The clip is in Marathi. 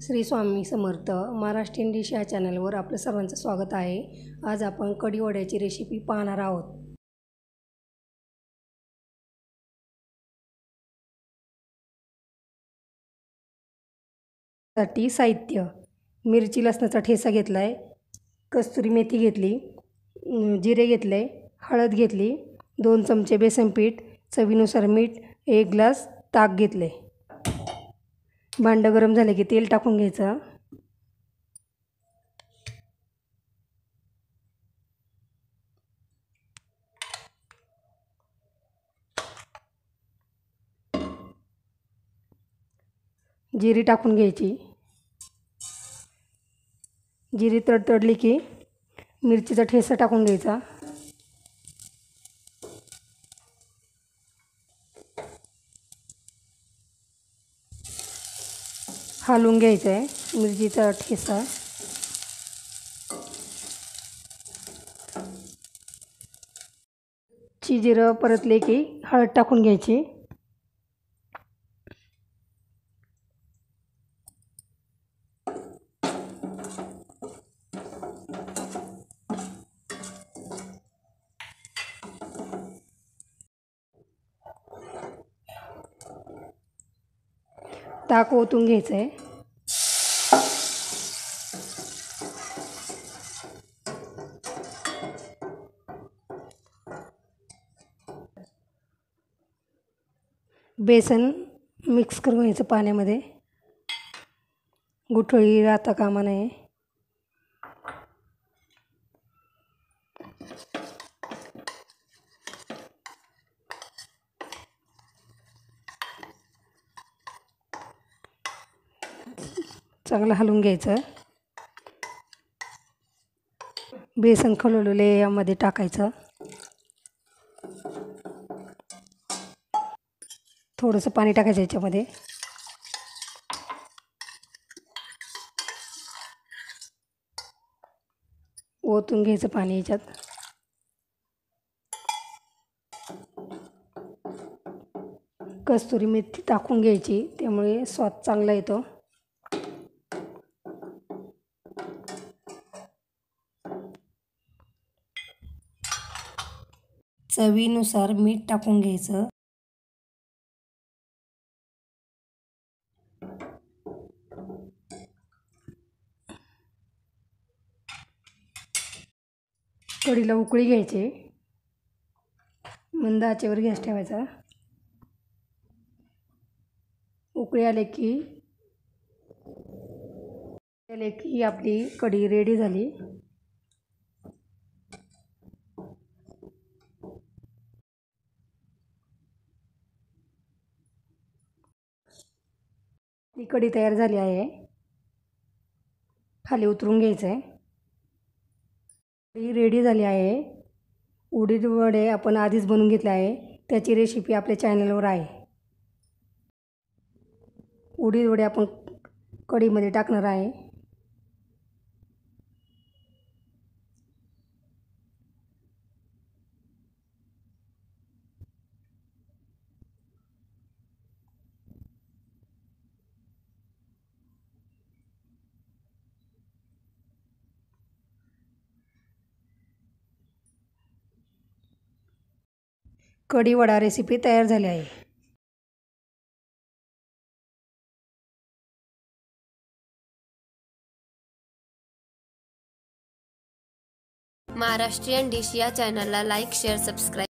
श्री स्वामी समर्थ महाराष्ट्रीयन डिश या चॅनलवर आपलं सर्वांचं स्वागत आहे। आज आपण कढी वड्याची रेसिपी पाहणार आहोत। साठी साहित्य: मिरची लसणाचा ठेचा घेतलाय, कस्तुरी मेथी घेतली, जिरे घेतले, हळद घेतली, 2 चमचे बेसन पीठ, चवीनुसार मीठ, 1 ग्लास ताक घेतले। भांडं गरम झाले की तेल टाकून घ्यायचं। जिरी टाकून घ्यायची। जिरी तडतडली की मिरचीचा ठेचा टाकून घ्यायचा। हलवून घ्यायचा आहे मिरचीचा ठेचा। जिरं परतले की हळद टाकून घ्यायची। ताक ओतून घ्यायचं आहे। बेसन मिक्स करून घ्यायचं पाण्यामध्ये, गुठळी राहता कामा नये। चांगलं हलवून घ्यायचं। बेसन खलवलेले यामध्ये टाकायचं। थोडंसं पाणी टाकायचं याच्यामध्ये। ओतून घ्यायचं पाणी याच्यात। कस्तुरी मेथी टाकून घ्यायची, त्यामुळे स्वाद चांगला येतो। चवीनुसार मीठ टाकून घ्यायचं। कढीला उकळी घ्यायची, मंद आचेवर गॅस ठेवायचा। उकळी आले की आपली कढी रेडी झाली। ही कढी तयार झाली आहे। खाली उतरून घ्यायचं आहे। कढी रेडी झाली आहे। उडीद वडे आपण आधीच बनवून घेतले आहे, त्याची रेसिपी आपल्या चॅनलवर आहे। उडीद वडे आपण कढीमध्ये टाकणार आहे। कढी वडा रेसिपी तयार झाली आहे। महाराष्ट्रीयन डिश या चॅनलला लाईक, शेअर, सबस्क्राईब